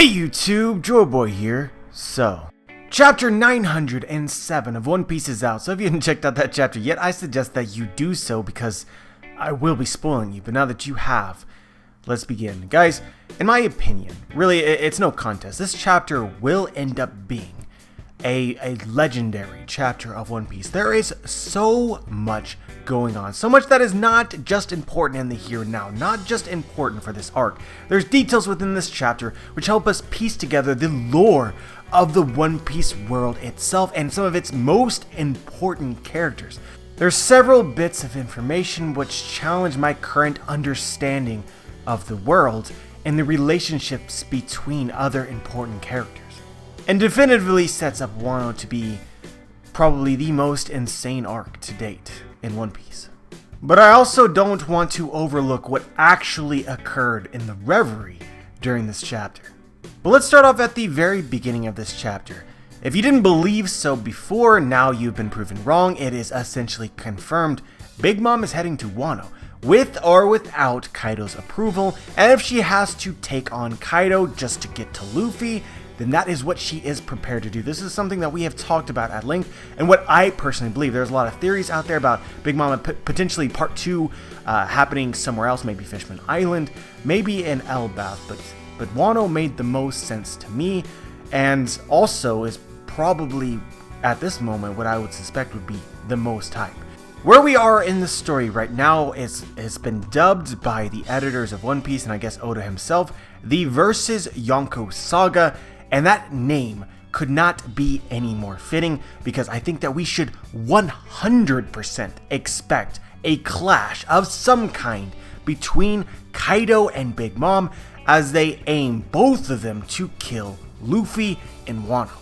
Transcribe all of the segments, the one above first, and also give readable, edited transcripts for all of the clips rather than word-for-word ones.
Hey YouTube, Joeboy here. So, chapter 907 of One Piece is out, so if you haven't checked out that chapter yet, I suggest that you do so because I will be spoiling you, but now that you have, let's begin. Guys, in my opinion, really, it's no contest. This chapter will end up being a legendary chapter of One Piece. There is so much going on, so much that is not just important in the here and now, not just important for this arc. There's details within this chapter which help us piece together the lore of the One Piece world itself and some of its most important characters. There's several bits of information which challenge my current understanding of the world and the relationships between other important characters, and definitively sets up Wano to be probably the most insane arc to date in One Piece. But I also don't want to overlook what actually occurred in the reverie during this chapter. But let's start off at the very beginning of this chapter. If you didn't believe so before, now you've been proven wrong. It is essentially confirmed. Big Mom is heading to Wano, with or without Kaido's approval, and if she has to take on Kaido just to get to Luffy, then that is what she is prepared to do. This is something that we have talked about at length, and what I personally believe. There's a lot of theories out there about Big Mom and potentially part 2 happening somewhere else, maybe Fishman Island, maybe in Elbaf, but Wano made the most sense to me, and also is probably, at this moment, what I would suspect would be the most hype. Where we are in the story right now has been dubbed by the editors of One Piece, and I guess Oda himself, the Versus Yonko Saga, and that name could not be any more fitting, because I think that we should 100% expect a clash of some kind between Kaido and Big Mom as they aim, both of them, to kill Luffy in Wano.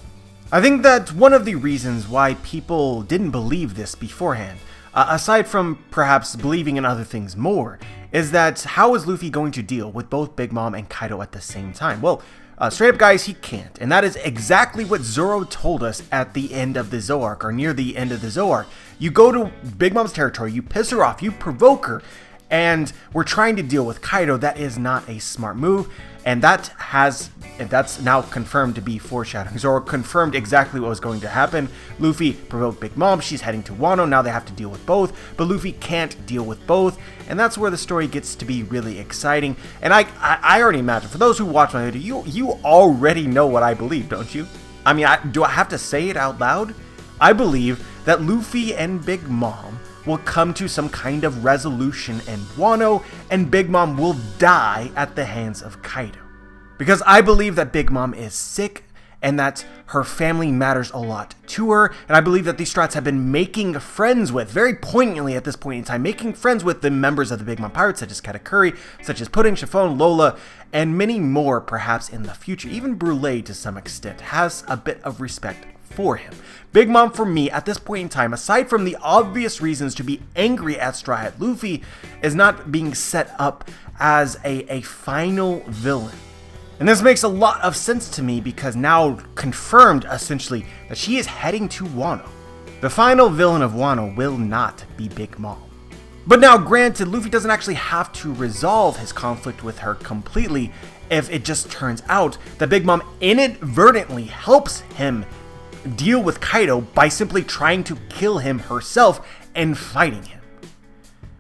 I think that one of the reasons why people didn't believe this beforehand, aside from perhaps believing in other things more, is that how is Luffy going to deal with both Big Mom and Kaido at the same time? Well, straight up guys, he can't, and that is exactly what Zoro told us at the end of the Zoarc, or near the end of the Zoarc. You go to Big Mom's territory, you piss her off, you provoke her, and we're trying to deal with Kaido. That is not a smart move, and that's now confirmed to be foreshadowing. Zoro confirmed exactly what was going to happen. Luffy provoked Big Mom, she's heading to Wano, now they have to deal with both, but Luffy can't deal with both, and that's where the story gets to be really exciting. And I already imagine, for those who watch my video, you already know what I believe, don't you? I mean, do I have to say it out loud? I believe that Luffy and Big Mom will come to some kind of resolution in Wano, and Big Mom will die at the hands of Kaido. Because I believe that Big Mom is sick, and that her family matters a lot to her, and I believe that these Strats have been making friends with, very poignantly at this point in time, making friends with the members of the Big Mom Pirates, such as Katakuri, such as Pudding, Chiffon, Lola, and many more perhaps in the future. Even Brûlé, to some extent, has a bit of respect for him. Big Mom, for me, at this point in time, aside from the obvious reasons to be angry at Straw Hat Luffy, is not being set up as a final villain. And this makes a lot of sense to me, because now confirmed, essentially, that she is heading to Wano. The final villain of Wano will not be Big Mom. But now, granted, Luffy doesn't actually have to resolve his conflict with her completely if it just turns out that Big Mom inadvertently helps him deal with Kaido by simply trying to kill him herself and fighting him.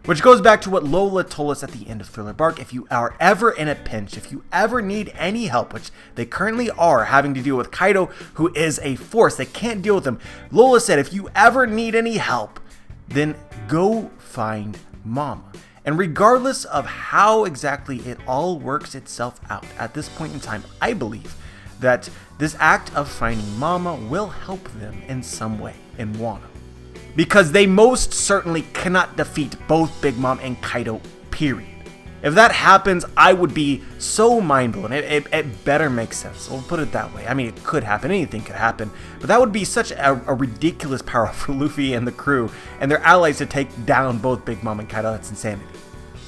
Which goes back to what Lola told us at the end of Thriller Bark. If you are ever in a pinch, if you ever need any help, which they currently are having to deal with Kaido, who is a force, they can't deal with him. Lola said, if you ever need any help, then go find Mama. And regardless of how exactly it all works itself out, at this point in time, I believe that this act of finding Mama will help them in some way in Wano. Because they most certainly cannot defeat both Big Mom and Kaido, period. If that happens, I would be so mind-blown. It better make sense. We'll put it that way. I mean, it could happen. Anything could happen. But that would be such a ridiculous power for Luffy and the crew and their allies to take down both Big Mom and Kaido. That's insanity.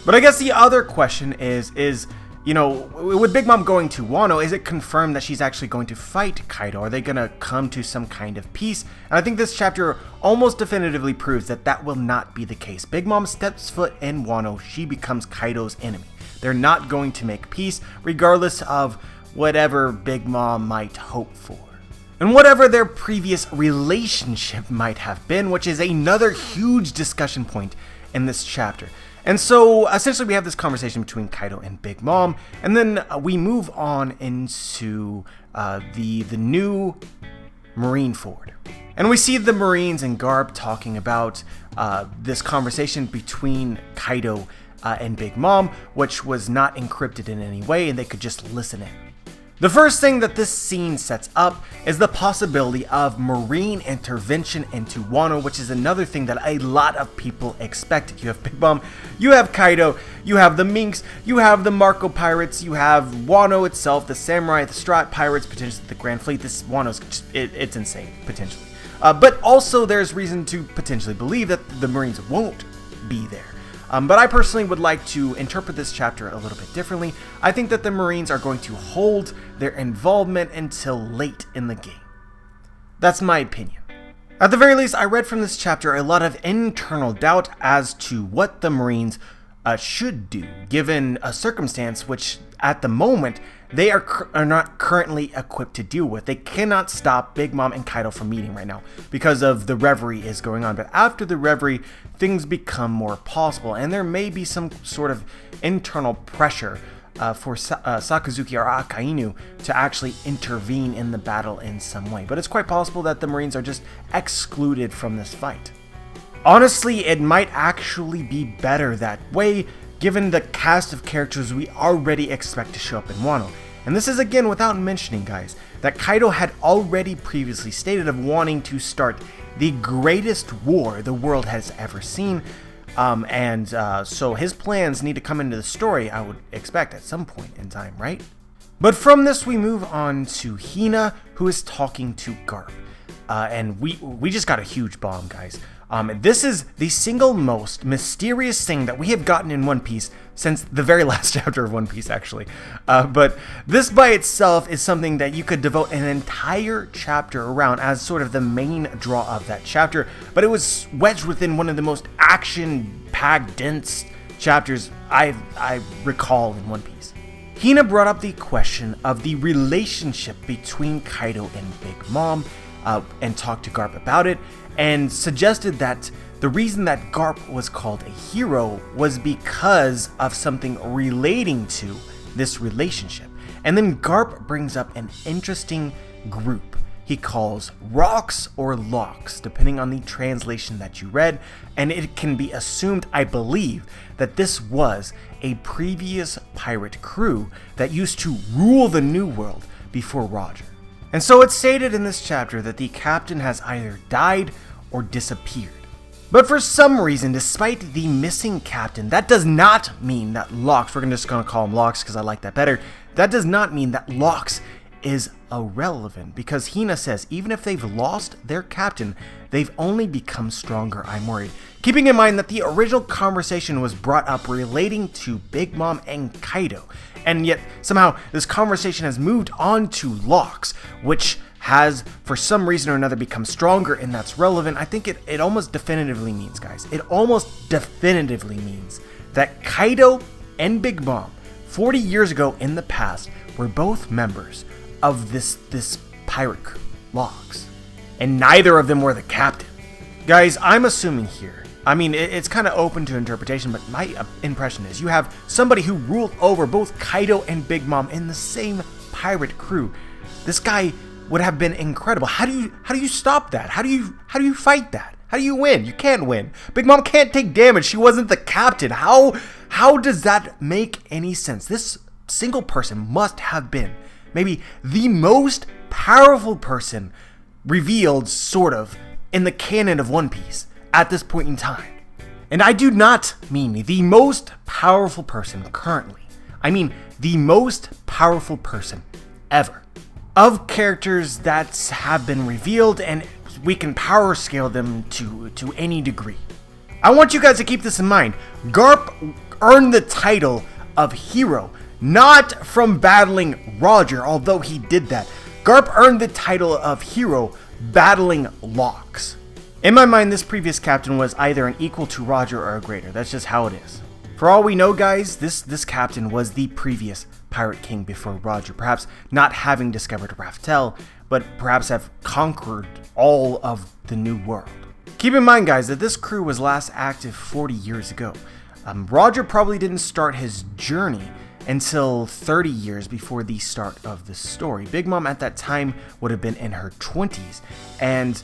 But I guess the other question is, you know, with Big Mom going to Wano, is it confirmed that she's actually going to fight Kaido? Are they going to come to some kind of peace? And I think this chapter almost definitively proves that that will not be the case. Big Mom steps foot in Wano, she becomes Kaido's enemy. They're not going to make peace, regardless of whatever Big Mom might hope for. And whatever their previous relationship might have been, which is another huge discussion point in this chapter. And so, essentially, we have this conversation between Kaido and Big Mom, and then we move on into the new Marine Ford. And we see the Marines and Garp talking about this conversation between Kaido and Big Mom, which was not encrypted in any way, and they could just listen in. The first thing that this scene sets up is the possibility of Marine intervention into Wano, which is another thing that a lot of people expected. You have Big Mom, you have Kaido, you have the Minks, you have the Marco Pirates, you have Wano itself, the Samurai, the Strat Pirates, potentially the Grand Fleet. This Wano's just, it's insane, potentially. But also there's reason to potentially believe that the Marines won't be there. But I personally would like to interpret this chapter a little bit differently. I think that the Marines are going to hold their involvement until late in the game. That's my opinion. At the very least, I read from this chapter a lot of internal doubt as to what the Marines should do, given a circumstance which, at the moment, they are not currently equipped to deal with. They cannot stop Big Mom and Kaido from meeting right now because of the reverie is going on. But after the reverie, things become more possible, and there may be some sort of internal pressure for Sakazuki or Akainu to actually intervene in the battle in some way. But it's quite possible that the Marines are just excluded from this fight. Honestly, it might actually be better that way, given the cast of characters we already expect to show up in Wano. And this is again without mentioning, guys, that Kaido had already previously stated of wanting to start the greatest war the world has ever seen. So his plans need to come into the story, I would expect, at some point in time, right? But from this we move on to Hina, who is talking to Garp. And we just got a huge bomb, guys. This is the single most mysterious thing that we have gotten in One Piece since the very last chapter of One Piece, actually. But this by itself is something that you could devote an entire chapter around as sort of the main draw of that chapter. But it was wedged within one of the most action-packed, dense chapters I recall in One Piece. Hina brought up the question of the relationship between Kaido and Big Mom, and talked to Garp about it, and suggested that the reason that Garp was called a hero was because of something relating to this relationship. And then Garp brings up an interesting group he calls rocks or locks, depending on the translation that you read, and it can be assumed, I believe, that this was a previous pirate crew that used to rule the New World before Roger. And so it's stated in this chapter that the captain has either died or disappeared. But for some reason, despite the missing captain, that does not mean that Locks, we're just going to call him Locks because I like that better, that does not mean that Locks is irrelevant, because Hina says even if they've lost their captain, they've only become stronger, I'm worried. Keeping in mind that the original conversation was brought up relating to Big Mom and Kaido, and yet somehow this conversation has moved on to Locks, which has for some reason or another become stronger, and that's relevant. I think it almost definitively means, guys, it almost definitively means that Kaido and Big Mom 40 years ago in the past were both members of this pirate crew, Locks, and neither of them were the captain. Guys, I'm assuming here, I mean, it's kind of open to interpretation, but my impression is you have somebody who ruled over both Kaido and Big Mom in the same pirate crew. This guy would have been incredible. How do you stop that? How do you fight that? How do you win? You can't win. Big Mom can't take damage. She wasn't the captain. How does that make any sense? This single person must have been maybe the most powerful person revealed, sort of, in the canon of One Piece at this point in time. And I do not mean the most powerful person currently. I mean the most powerful person ever. Of characters that have been revealed, and we can power scale them to any degree. I want you guys to keep this in mind. Garp earned the title of hero, not from battling Roger, although he did that. Garp earned the title of hero battling Locks. In my mind, this previous captain was either an equal to Roger or a greater. That's just how it is. For all we know, guys, this captain was the previous Pirate King before Roger, perhaps not having discovered Raftel, but perhaps have conquered all of the New World. Keep in mind, guys, that this crew was last active 40 years ago. Roger probably didn't start his journey until 30 years before the start of the story. Big Mom at that time would have been in her 20s, and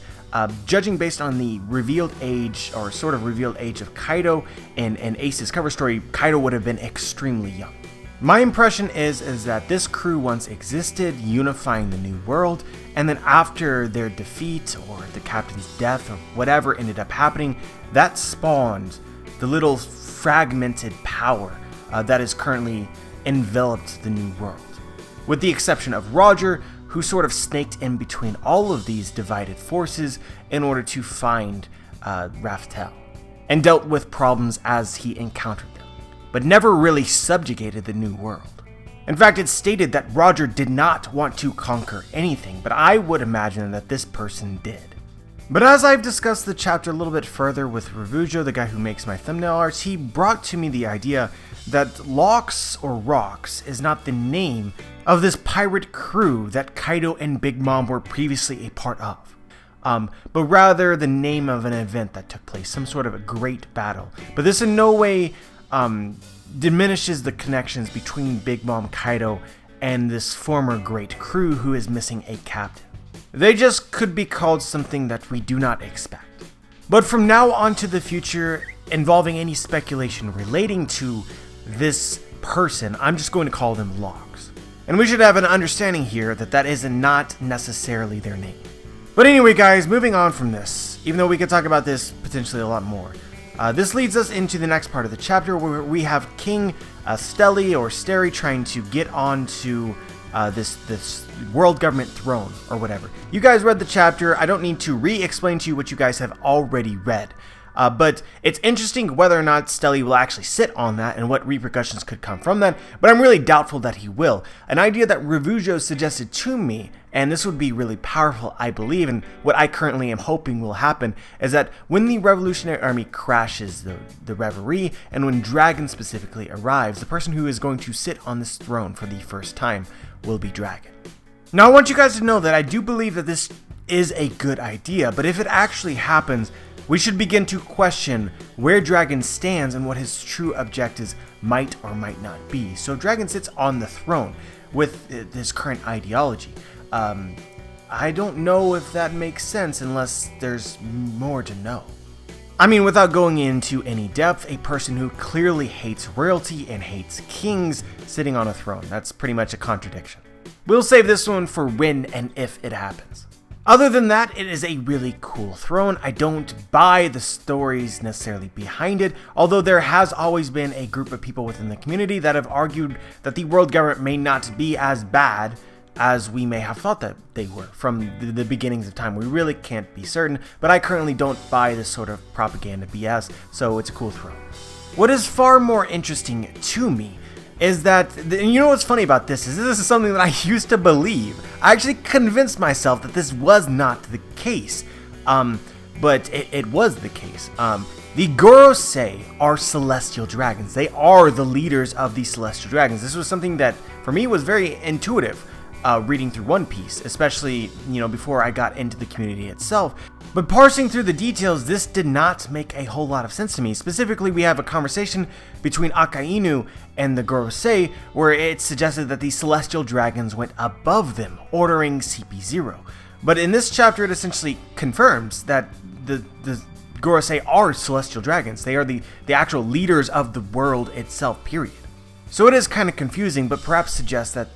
judging based on the revealed age, or sort of revealed age of Kaido in Ace's cover story, Kaido would have been extremely young. My impression is that this crew once existed, unifying the New World, and then after their defeat or the captain's death or whatever ended up happening, that spawned the little fragmented power that is currently enveloped the New World. With the exception of Roger, who sort of snaked in between all of these divided forces in order to find Raftel, and dealt with problems as he encountered them, but never really subjugated the New World. In fact, it's stated that Roger did not want to conquer anything, but I would imagine that this person did. But as I've discussed the chapter a little bit further with Revujo, the guy who makes my thumbnail arts, he brought to me the idea that Locks or Rocks is not the name of this pirate crew that Kaido and Big Mom were previously a part of, but rather the name of an event that took place, some sort of a great battle. But this in no way diminishes the connections between Big Mom, Kaido, and this former great crew who is missing a captain. They just could be called something that we do not expect. But from now on to the future, involving any speculation relating to this person, I'm just going to call them Locks. And we should have an understanding here that that is not necessarily their name. But anyway, guys, moving on from this, even though we could talk about this potentially a lot more, this leads us into the next part of the chapter where we have King Stelly or Steri trying to get onto this world government throne or whatever. You guys read the chapter. I don't need to re-explain to you what you guys have already read. But it's interesting whether or not Stelly will actually sit on that and what repercussions could come from that, but I'm really doubtful that he will. An idea that Revujo suggested to me, and this would be really powerful, I believe, and what I currently am hoping will happen, is that when the Revolutionary Army crashes the Reverie, and when Dragon specifically arrives, the person who is going to sit on this throne for the first time will be Dragon. Now, I want you guys to know that I do believe that this is a good idea, but if it actually happens, we should begin to question where Dragon stands and what his true objectives might or might not be. So Dragon sits on the throne with his current ideology. I don't know if that makes sense unless there's more to know. I mean, without going into any depth, a person who clearly hates royalty and hates kings sitting on a throne. That's pretty much a contradiction. We'll save this one for when and if it happens. Other than that, it is a really cool throne. I don't buy the stories necessarily behind it, although there has always been a group of people within the community that have argued that the world government may not be as bad as we may have thought that they were from the beginnings of time. We really can't be certain, but I currently don't buy this sort of propaganda BS, so it's a cool throne. What is far more interesting to me is that, and you know what's funny about this is something that I used to believe. I actually convinced myself that this was not the case, but it was the case. The Gorosei are celestial dragons. They are the leaders of the celestial dragons. This was something that, for me, was very intuitive reading through One Piece, especially, before I got into the community itself. But parsing through the details, this did not make a whole lot of sense to me. Specifically, we have a conversation between Akainu and the Gorosei where it suggested that the celestial dragons went above them, ordering CP0. But in this chapter, it essentially confirms that the Gorosei are celestial dragons. They are the actual leaders of the world itself, period. So it is kind of confusing, but perhaps suggests that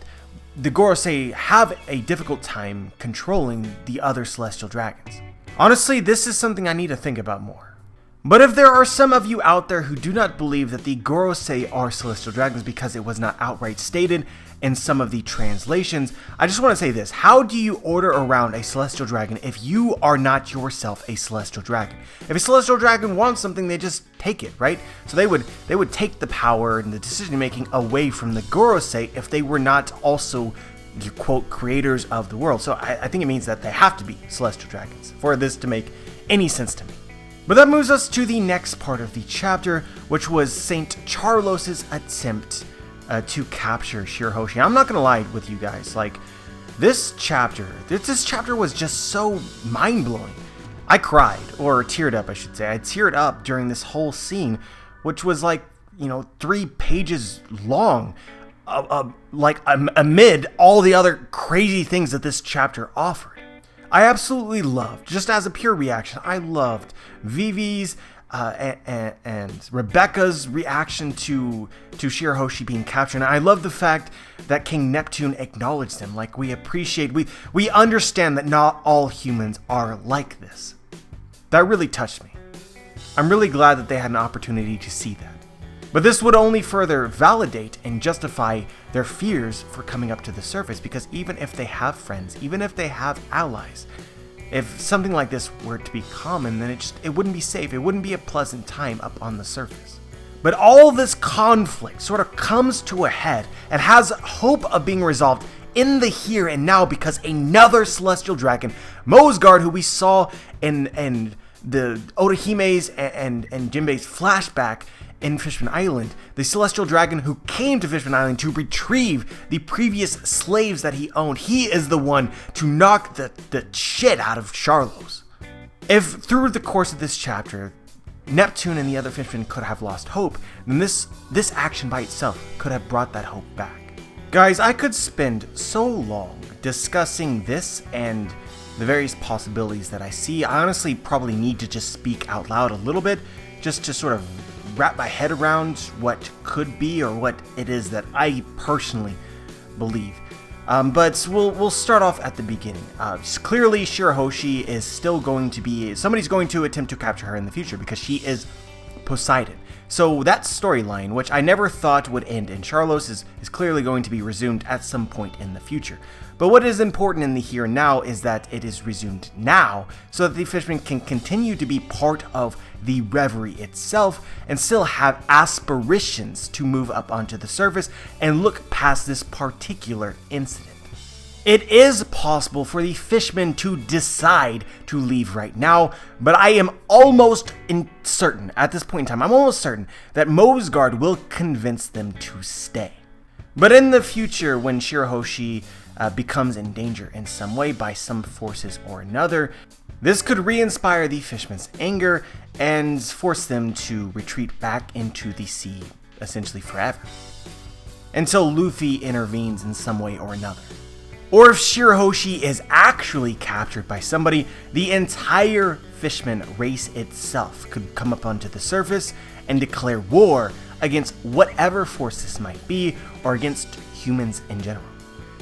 the Gorosei have a difficult time controlling the other celestial dragons. Honestly, this is something I need to think about more. But if there are some of you out there who do not believe that the Gorosei are celestial dragons because it was not outright stated in some of the translations, I just want to say this. How do you order around a celestial dragon if you are not yourself a celestial dragon? If a celestial dragon wants something, they just take it, right? So they would take the power and the decision making away from the Gorosei if they were not also, quote, creators of the world. So I think it means that they have to be celestial dragons for this to make any sense to me. But that moves us to the next part of the chapter, which was Saint Charlos's attempt to capture Shirahoshi. I'm not gonna lie with you guys, like, this chapter was just so mind-blowing. I cried, or teared up, I should say. I teared up during this whole scene, which was like, 3 pages long, amid all the other crazy things that this chapter offered. I absolutely loved, just as a pure reaction, I loved Vivi's and Rebecca's reaction to Shirahoshi being captured. And I love the fact that King Neptune acknowledged him. Like, we understand that not all humans are like this. That really touched me. I'm really glad that they had an opportunity to see that. But this would only further validate and justify their fears for coming up to the surface, because even if they have friends, even if they have allies, if something like this were to be common, then it wouldn't be safe. It wouldn't be a pleasant time up on the surface. But all this conflict sort of comes to a head and has hope of being resolved in the here and now, because another celestial dragon, Mozgard, who we saw in the Otohime's and Jinbei's flashback in Fishman Island, the celestial dragon who came to Fishman Island to retrieve the previous slaves that he owned, he is the one to knock the shit out of Sharlos. If through the course of this chapter, Neptune and the other fishmen could have lost hope, then this action by itself could have brought that hope back. Guys, I could spend so long discussing this and the various possibilities that I see. I honestly probably need to just speak out loud a little bit, just to sort of wrap my head around what could be, or what it is that I personally believe. But we'll start off at the beginning. Clearly, Shirahoshi is still going to be... Somebody's going to attempt to capture her in the future, because she is Poseidon. So that storyline, which I never thought would end in Sharlos, is clearly going to be resumed at some point in the future. But what is important in the here and now is that it is resumed now, so that the fishermen can continue to be part of the reverie itself and still have aspirations to move up onto the surface and look past this particular incident. It is possible for the fishmen to decide to leave right now, but I am almost certain, at this point in time, I'm almost certain that Mozgard will convince them to stay. But in the future, when Shirahoshi becomes in danger in some way by some forces or another, this could re-inspire the fishmen's anger and force them to retreat back into the sea, essentially forever, until Luffy intervenes in some way or another. Or if Shirahoshi is actually captured by somebody, the entire fishman race itself could come up onto the surface and declare war against whatever force this might be, or against humans in general.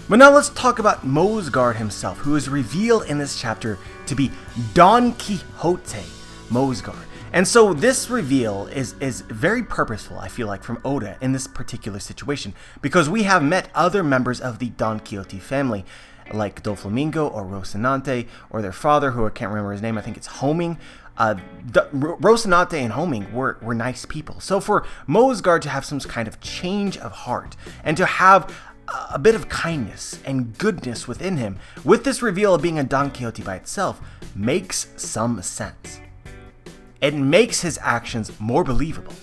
But now let's talk about Mozgard himself, who is revealed in this chapter to be Don Quixote Mozgard. And so this reveal is very purposeful, I feel like, from Oda in this particular situation, because we have met other members of the Don Quixote family, like Doflamingo or Rocinante, or their father, who I can't remember his name, I think it's Homing. Rocinante and Homing were nice people. So for Mozgard to have some kind of change of heart, and to have a bit of kindness and goodness within him, with this reveal of being a Don Quixote by itself, makes some sense. It makes his actions more believable.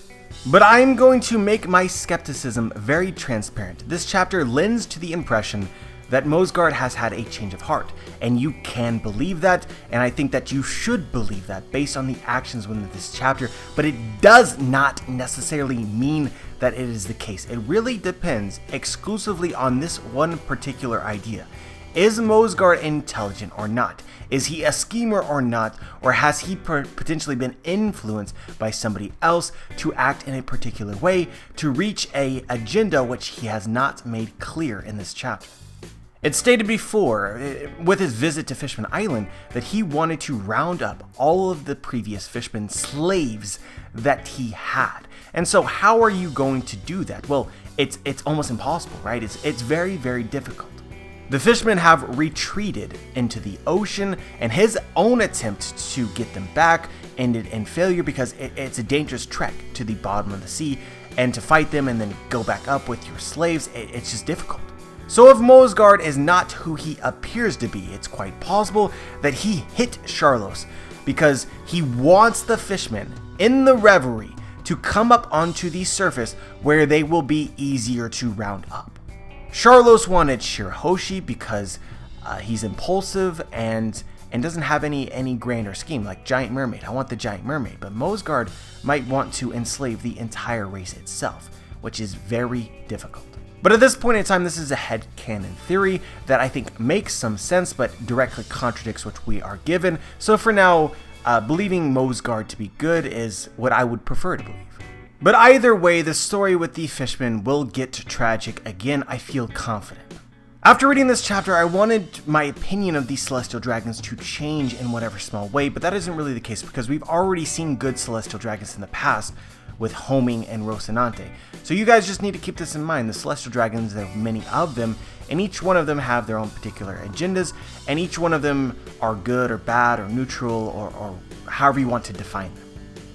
But I'm going to make my skepticism very transparent. This chapter lends to the impression that Mozgard has had a change of heart, and you can believe that, and I think that you should believe that based on the actions within this chapter, but it does not necessarily mean that it is the case. It really depends exclusively on this one particular idea. Is Mozgard intelligent or not? Is he a schemer or not? Or has he potentially been influenced by somebody else to act in a particular way to reach an agenda which he has not made clear in this chapter? It's stated before, with his visit to Fishman Island, that he wanted to round up all of the previous Fishman slaves that he had. And so how are you going to do that? Well, it's almost impossible, right? It's very, very difficult. The fishmen have retreated into the ocean, and his own attempt to get them back ended in failure, because it's a dangerous trek to the bottom of the sea, and to fight them and then go back up with your slaves, it's just difficult. So if Mozgard is not who he appears to be, it's quite possible that he hit Sharlos because he wants the fishmen in the reverie to come up onto the surface where they will be easier to round up. Sharlos wanted Shirahoshi because he's impulsive and doesn't have any grander scheme, like Giant Mermaid. I want the Giant Mermaid, but Mozgard might want to enslave the entire race itself, which is very difficult. But at this point in time, this is a headcanon theory that I think makes some sense, but directly contradicts what we are given. So for now, believing Mozgard to be good is what I would prefer to believe. But either way, the story with the fishmen will get tragic again, I feel confident. After reading this chapter, I wanted my opinion of these celestial dragons to change in whatever small way, but that isn't really the case because we've already seen good celestial dragons in the past with Homing and Rocinante. So you guys just need to keep this in mind. The celestial dragons, there are many of them, and each one of them have their own particular agendas, and each one of them are good or bad or neutral or however you want to define them.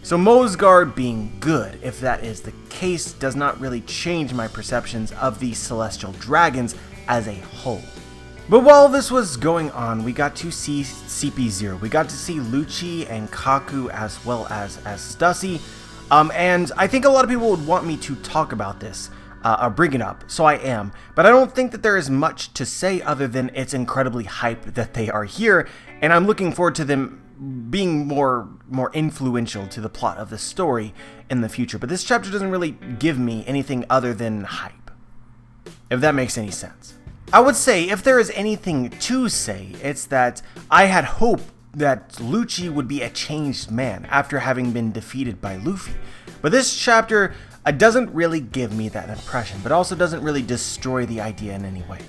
So Mozgard being good, if that is the case, does not really change my perceptions of these celestial dragons as a whole. But while this was going on, we got to see CP0. We got to see Lucci and Kaku as well as Stussy. And I think a lot of people would want me to talk about this, or bring it up, so I am. But I don't think that there is much to say other than it's incredibly hype that they are here, and I'm looking forward to them being more influential to the plot of the story in the future. But this chapter doesn't really give me anything other than hype, if that makes any sense. I would say if there is anything to say, it's that I had hope that Lucci would be a changed man after having been defeated by Luffy. But this chapter doesn't really give me that impression, but also doesn't really destroy the idea in any way.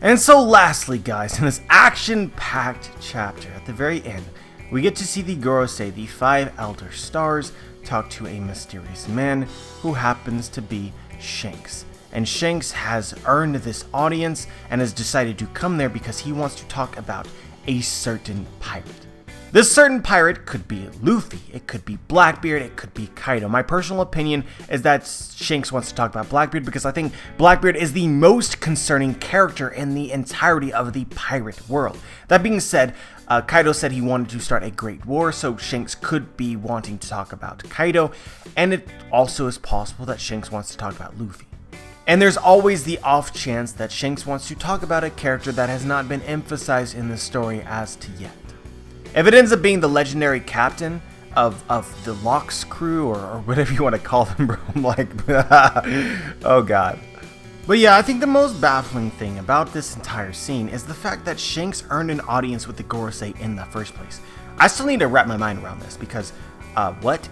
And so lastly, guys, in this action-packed chapter, at the very end, we get to see the Gorosei, the 5 Elder Stars, talk to a mysterious man who happens to be Shanks. And Shanks has earned this audience and has decided to come there because he wants to talk about a certain pirate. This certain pirate could be Luffy, it could be Blackbeard, it could be Kaido. My personal opinion is that Shanks wants to talk about Blackbeard because I think Blackbeard is the most concerning character in the entirety of the pirate world. That being said, Kaido said he wanted to start a great war, so Shanks could be wanting to talk about Kaido, and it also is possible that Shanks wants to talk about Luffy. And there's always the off chance that Shanks wants to talk about a character that has not been emphasized in the story as to yet. If it ends up being the legendary captain of the Locks crew, or whatever you want to call them, bro, I'm like, oh god. But yeah, I think the most baffling thing about this entire scene is the fact that Shanks earned an audience with the Gorosei in the first place. I still need to wrap my mind around this because, what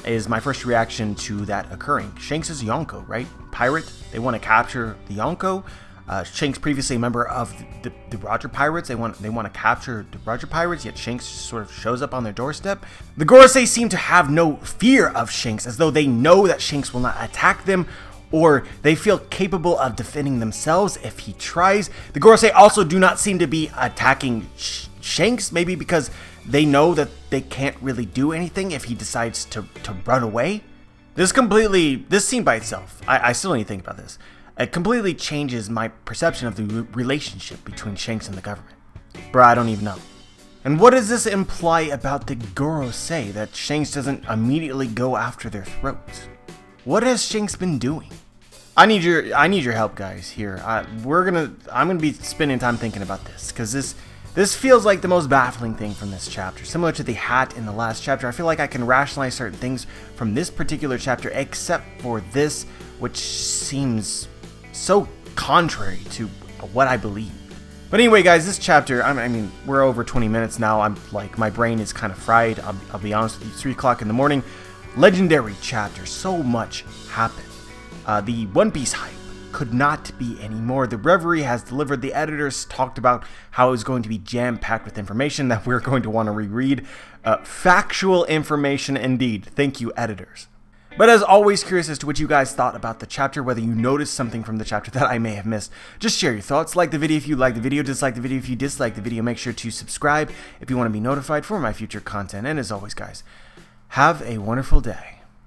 is my first reaction to that occurring? Shanks is Yonko, right? Pirate, they want to capture the Yonko. Shanks previously a member of the Roger Pirates. They want to capture the Roger Pirates, yet Shanks just sort of shows up on their doorstep. The Gorosei seem to have no fear of Shanks, as though they know that Shanks will not attack them, or they feel capable of defending themselves if he tries. The Gorosei also do not seem to be attacking Shanks, maybe because they know that they can't really do anything if he decides to run away. This scene by itself, I still need to think about this. It completely changes my perception of the relationship between Shanks and the government. Bruh, I don't even know. And what does this imply about the Gorosei, that Shanks doesn't immediately go after their throats? What has Shanks been doing? I need your help, guys. Here, I'm gonna be spending time thinking about this because this feels like the most baffling thing from this chapter. Similar to the hat in the last chapter, I feel like I can rationalize certain things from this particular chapter, except for this, which seems so contrary to what I believe. But anyway, guys, this chapter, I mean, we're over 20 minutes now. I'm like, my brain is kind of fried. I'll be honest with you, 3 o'clock in the morning. Legendary chapter, so much happened. The One Piece hype could not be anymore. The Reverie has delivered. The editors talked about how it was going to be jam-packed with information that we're going to want to reread. Factual information indeed. Thank you, editors. But as always, curious as to what you guys thought about the chapter, whether you noticed something from the chapter that I may have missed. Just share your thoughts. Like the video if you like the video, dislike the video if you dislike the video. Make sure to subscribe if you want to be notified for my future content. And as always, guys, have a wonderful day.